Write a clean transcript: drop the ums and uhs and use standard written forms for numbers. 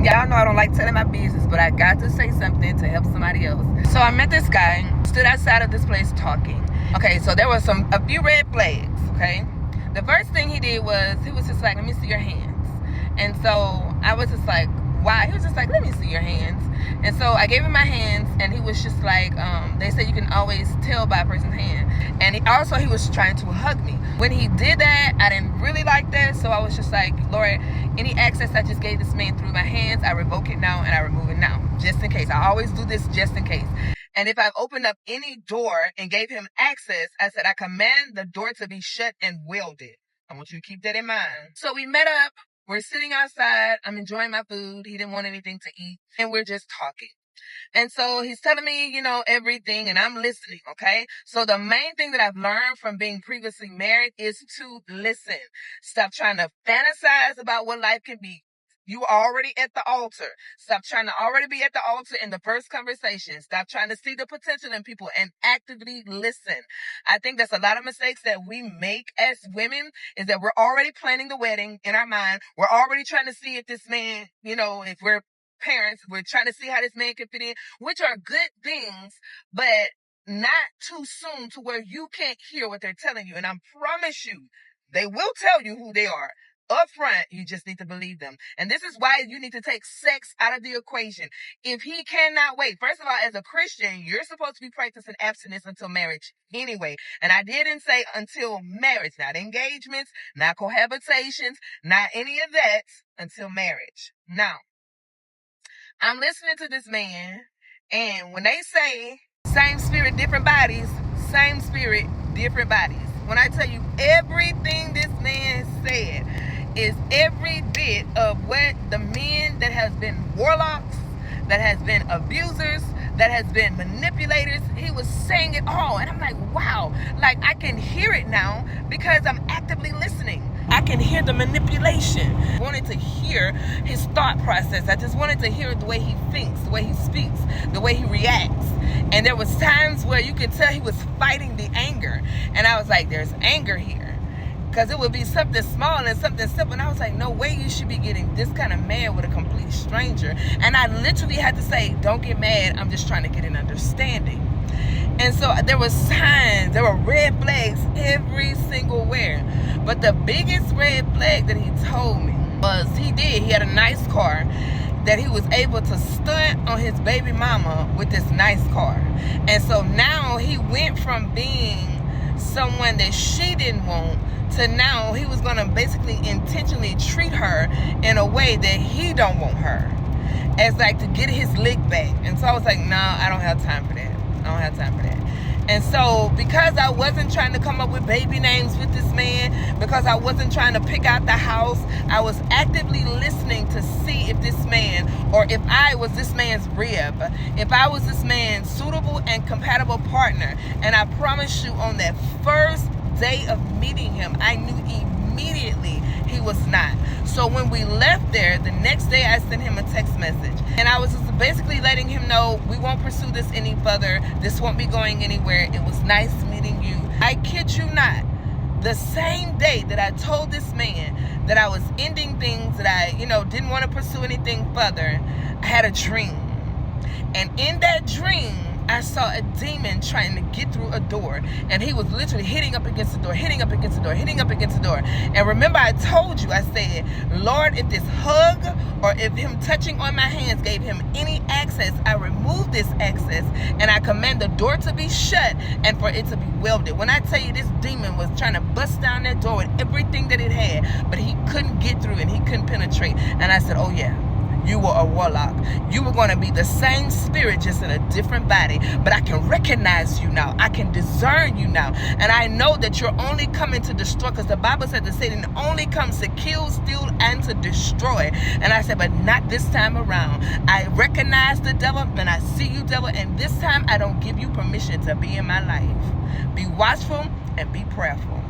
Y'all know I don't like telling my business, but I got to say something to help somebody else. So I met this guy, stood outside of this place talking. Okay, so there was a few red flags, okay? The first thing he did was, he was just like, let me see your hands. And so I was just like, why? He was just like, let me see your hands. And so I gave him my hands, and he was just like, they said you can always tell by a person's hand. And he was trying to hug me. When he did that, I didn't really like that, so I was just like, Lord, any access I just gave this man through my hands, I revoke it now and I remove it now, just in case. I always do this just in case. And if I've opened up any door and gave him access, I said, I command the door to be shut and welded. I want you to keep that in mind. So we met up. We're sitting outside. I'm enjoying my food. He didn't want anything to eat. And we're just talking. And so he's telling me, everything, and I'm listening, okay? So the main thing that I've learned from being previously married is to listen. Stop trying to fantasize about what life can be. You are already at the altar. Stop trying to already be at the altar in the first conversation. Stop trying to see the potential in people and actively listen. I think that's a lot of mistakes that we make as women, is that we're already planning the wedding in our mind. We're already trying to see if this man, if we're parents, we're trying to see how this man can fit in, which are good things, but not too soon to where you can't hear what they're telling you. And I promise you, they will tell you who they are. Up front, you just need to believe them. And this is why you need to take sex out of the equation. If he cannot wait, first of all, as a Christian, you're supposed to be practicing abstinence until marriage anyway. And I didn't say until marriage, not engagements, not cohabitations, not any of that, until marriage. Now, I'm listening to this man, and when they say same spirit, different bodies, same spirit, different bodies. When I tell you everything this man said is every bit of what the men that has been warlocks, that has been abusers, that has been manipulators, he was saying it all. And I'm like, wow, like I can hear it now because I'm actively listening. I can hear the manipulation. I wanted to hear his thought process. I just wanted to hear the way he thinks, the way he speaks, the way he reacts. And there was times where you could tell he was fighting the anger. And I was like, there's anger here. Because it would be something small and something simple. And I was like, no way you should be getting this kind of mad with a complete stranger. And I literally had to say, don't get mad. I'm just trying to get an understanding. And so there were signs, there were red flags every single where. But the biggest red flag that he told me was he had a nice car, that he was able to stunt on his baby mama with this nice car. And so now he went from being someone that she didn't want to now he was going to basically intentionally treat her in a way that he don't want her, as like to get his lick back. And so I was like, nah, I don't have time for that. I don't have time for that. And so because I wasn't trying to come up with baby names with this man, because I wasn't trying to pick out the house, I was actively listening to see if this man, or if I was this man's rib, if I was this man's suitable and compatible partner. And I promise you, on that first day of meeting him, I knew immediately he was not. So when we left there, the next day I sent him a text message, and I was just basically letting him know we won't pursue this any further. This won't be going anywhere. It was nice meeting you. I kid you not, the same day that I told this man that I was ending things, that I, didn't want to pursue anything further, I had a dream. And in that dream, I saw a demon trying to get through a door, and he was literally hitting up against the door, hitting up against the door, hitting up against the door. And remember, I told you, I said, Lord, if this hug or if him touching on my hands gave him any access, I remove this access, and I command the door to be shut and for it to be welded. When I tell you, this demon was trying to bust down that door with everything that it had, but he couldn't get through and he couldn't penetrate. And I said, oh yeah, you were a warlock. You were going to be the same spirit, just in a different body. But I can recognize you now. I can discern you now. And I know that you're only coming to destroy, because the Bible said that Satan only comes to kill, steal, and to destroy. And I said, but not this time around. I recognize the devil, and I see you, devil. And this time, I don't give you permission to be in my life. Be watchful and be prayerful.